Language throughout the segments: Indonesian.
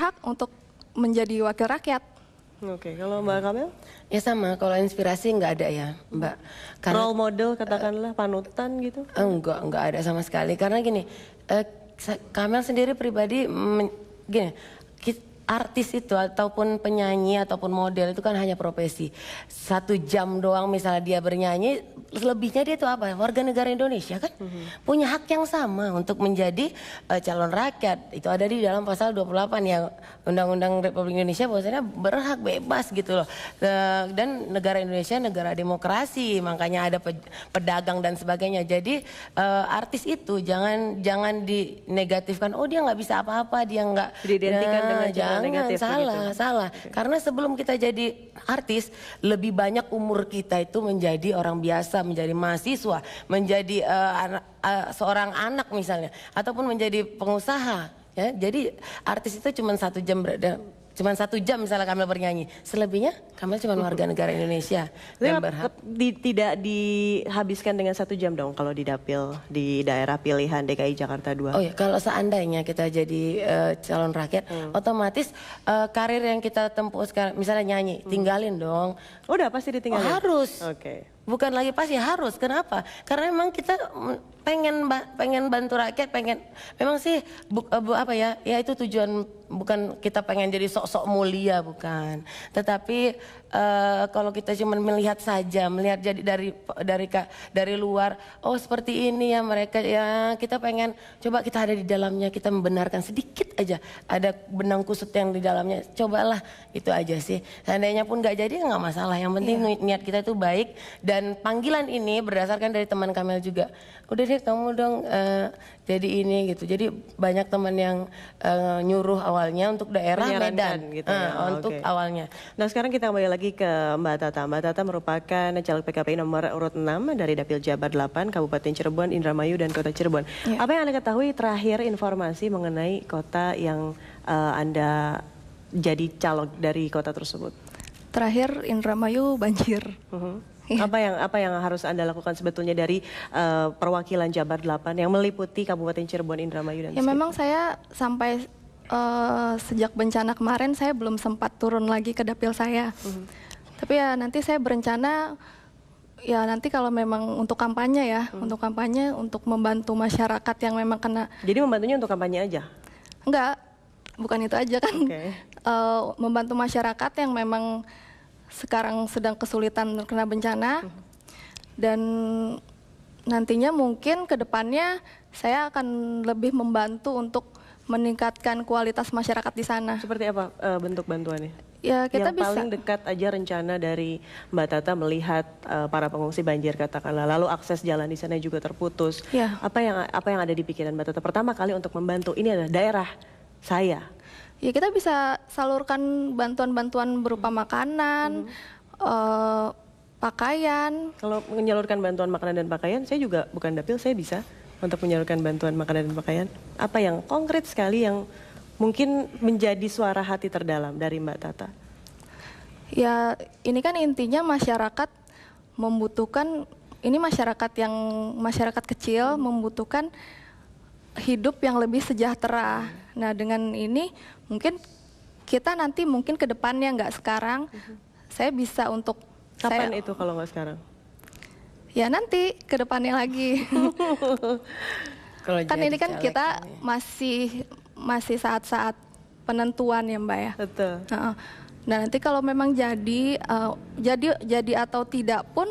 berhak untuk menjadi wakil rakyat. Oke, kalau Mbak Kamel? Ya sama, kalau inspirasi nggak ada ya Mbak. Role model katakanlah, panutan gitu? Enggak ada sama sekali. Karena gini, Kamel sendiri pribadi, gini, artis itu ataupun penyanyi ataupun model itu kan hanya profesi. 1 jam doang misalnya dia bernyanyi, lebihnya dia itu apa? Warga negara Indonesia kan punya hak yang sama untuk menjadi calon rakyat. Itu ada di dalam pasal 28 yang Undang-Undang Republik Indonesia, bahwasanya berhak bebas gitu loh. Dan negara Indonesia negara demokrasi, makanya ada pedagang dan sebagainya. Jadi artis itu jangan dinegatifkan. Oh dia nggak bisa apa-apa, dia nggak diidentikan dengan negatif salah, begitu. salah. Karena sebelum kita jadi artis, lebih banyak umur kita itu menjadi orang biasa, menjadi mahasiswa, menjadi seorang anak misalnya, ataupun menjadi pengusaha. Ya, jadi artis itu cuma 1 jam berada. Cuma 1 jam misalnya Kamel bernyanyi, selebihnya Kamel cuma warga negara Indonesia yang berhak. Tidak dihabiskan dengan 1 jam dong kalau di dapil di daerah pilihan DKI Jakarta 2. Oh ya, kalau seandainya kita jadi calon rakyat, otomatis karir yang kita tempuh sekarang, misalnya nyanyi, tinggalin dong. Udah pasti ditinggalin? Oh, harus. Oke. Bukan lagi pasti, harus. Kenapa? Karena memang kita pengen bantu rakyat, memang sih apa ya? Ya itu tujuan, bukan kita pengen jadi sok-sok mulia, bukan. Tetapi kalau kita cuma melihat saja, melihat jadi dari luar, oh seperti ini ya mereka, ya kita pengen coba kita ada di dalamnya, kita membenarkan sedikit aja, ada benang kusut yang di dalamnya, cobalah, itu aja sih. Seandainya pun nggak jadi nggak masalah, yang penting niat kita itu baik. Dan panggilan ini berdasarkan dari teman Kamel juga, udah deh kamu dong jadi ini gitu. Jadi banyak teman yang nyuruh awalnya untuk daerah Medan gitu ya. untuk awalnya. Nah sekarang kita kembali lagi ke Mbak Tata. Mbak Tata merupakan caleg PKPI nomor urut 6 dari Dapil Jabar 8, Kabupaten Cirebon, Indramayu, dan Kota Cirebon. Apa yang Anda ketahui terakhir informasi mengenai kota yang Anda jadi caleg dari kota tersebut? Terakhir Indramayu banjir. Apa yang harus Anda lakukan sebetulnya dari perwakilan Jabar 8 yang meliputi Kabupaten Cirebon, Indramayu, dan Ya memang saya sampai sejak bencana kemarin saya belum sempat turun lagi ke dapil saya. Tapi ya nanti saya berencana ya nanti kalau memang untuk kampanye ya, untuk membantu masyarakat yang memang kena. Jadi membantunya untuk kampanye aja? Enggak, bukan itu aja kan. Membantu masyarakat yang memang sekarang sedang kesulitan kena bencana, dan nantinya mungkin ke depannya saya akan lebih membantu untuk meningkatkan kualitas masyarakat di sana. Seperti apa bentuk bantuannya? Ya kita yang bisa. paling dekat aja rencana dari Mbak Tata melihat para pengungsi banjir katakanlah, lalu akses jalan di sana juga terputus. Ya. Apa yang ada di pikiran Mbak Tata pertama kali untuk membantu? Ini adalah daerah saya. Ya kita bisa salurkan bantuan-bantuan berupa makanan, pakaian. Kalau menyalurkan bantuan makanan dan pakaian, saya juga bukan dapil, saya bisa untuk menyalurkan bantuan makanan dan pakaian. Apa yang konkret sekali yang mungkin menjadi suara hati terdalam dari Mbak Tata? Ya ini kan intinya masyarakat membutuhkan, ini masyarakat kecil membutuhkan hidup yang lebih sejahtera. Nah dengan ini mungkin kita nanti mungkin ke depannya, nggak sekarang, saya bisa untuk. Kapan itu kalau nggak sekarang? Ya nanti ke depannya lagi. Kan ini kan kita masih saat-saat penentuan ya Mbak ya. Betul. Nah nanti kalau memang jadi atau tidak pun,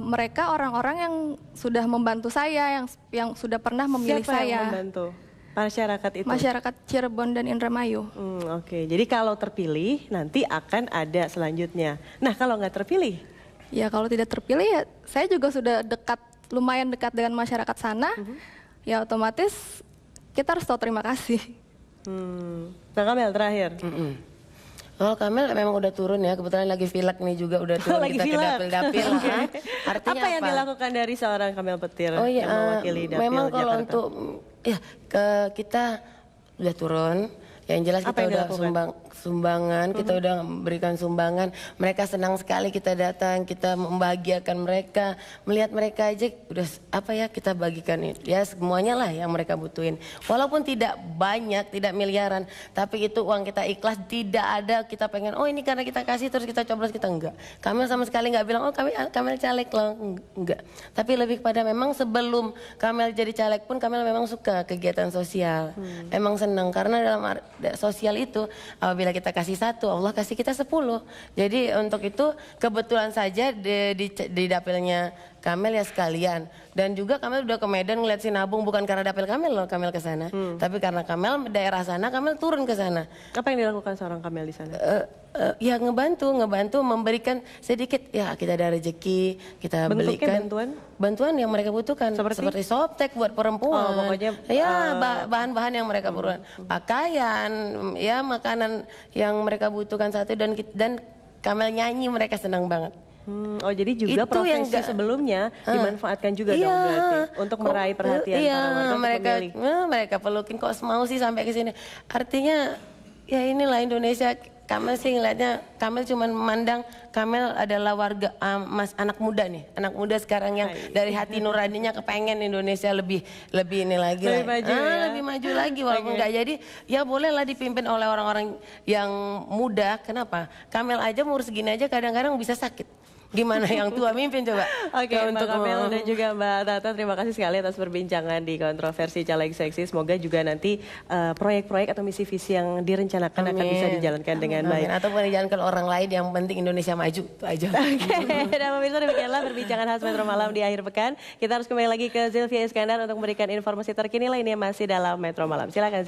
mereka orang-orang yang sudah membantu saya, yang sudah pernah memilih Siapa saya. Yang membantu? Masyarakat itu? Masyarakat Cirebon dan Indramayu. Oke, jadi kalau terpilih nanti akan ada selanjutnya. Nah kalau nggak terpilih? Ya kalau tidak terpilih ya saya juga sudah lumayan dekat dengan masyarakat sana. Ya otomatis kita harus tahu terima kasih. Nah Kamel terakhir. Oh Kamel memang udah turun ya, kebetulan lagi pilek nih juga udah turun kita ke dapil-dapil. Artinya apa yang dilakukan dari seorang Kamel Petir yang mewakili dapil memang kalau Jakarta? untuk kita udah turun Yang jelas Apa kita yang udah dilakukan? sumbangan, kita udah berikan sumbangan. Mereka senang sekali kita datang, kita membahagiakan mereka, melihat mereka aja udah apa ya kita bagikan ya semuanya lah yang mereka butuhin. Walaupun tidak banyak, tidak miliaran, tapi itu uang kita ikhlas, tidak ada kita pengen oh ini karena kita kasih terus kita coblos, kita enggak. Kamel sama sekali nggak bilang oh Kamel caleg loh, enggak. Tapi lebih kepada memang sebelum Kamel jadi caleg pun Kamel memang suka kegiatan sosial. Emang senang karena dalam sosial itu apabila kita kasih satu, Allah kasih kita 10. Jadi untuk itu kebetulan saja di dapilnya Kamel ya sekalian. Dan juga Kamel udah ke Medan ngeliat Sinabung bukan karena dapil Kamel loh Kamel ke sana. Tapi karena Kamel daerah sana Kamel turun ke sana. Apa yang dilakukan seorang Kamel di sana? Ya ngebantu memberikan sedikit ya kita ada rezeki kita Bentuknya belikan bantuan yang mereka butuhkan seperti softtek buat perempuan pokoknya ya bahan-bahan yang mereka butuhkan pakaian ya makanan yang mereka butuhkan satu dan Kamel nyanyi mereka senang banget. Oh jadi juga Itu yang profesi sebelumnya dimanfaatkan juga dong berarti untuk meraih perhatian para warga untuk memilih. Mereka pelukin kok mau sih sampai ke sini. Artinya ya inilah Indonesia. Kamel sih ngeliatnya Kamel cuma memandang Kamel adalah warga anak muda nih, anak muda sekarang yang dari hati nuraninya kepengen Indonesia lebih ini lagi lebih maju ya? lebih maju lagi walaupun nggak jadi ya bolehlah dipimpin oleh orang-orang yang muda. Kenapa? Kamel aja umur segini aja kadang-kadang bisa sakit. Gimana yang tua mimpin coba? Oke, Mbak Kamel dan juga Mbak Tata, terima kasih sekali atas perbincangan di kontroversi caleg seksi. Semoga juga nanti proyek-proyek atau misi visi yang direncanakan akan bisa dijalankan dengan baik. Ataupun dijalankan orang lain yang penting Indonesia maju, itu aja. Oke, dan pemirsa demikianlah perbincangan khas Metro Malam di akhir pekan. Kita harus kembali lagi ke Zilvia Iskandar untuk memberikan informasi terkini lainnya masih dalam Metro Malam. Silakan.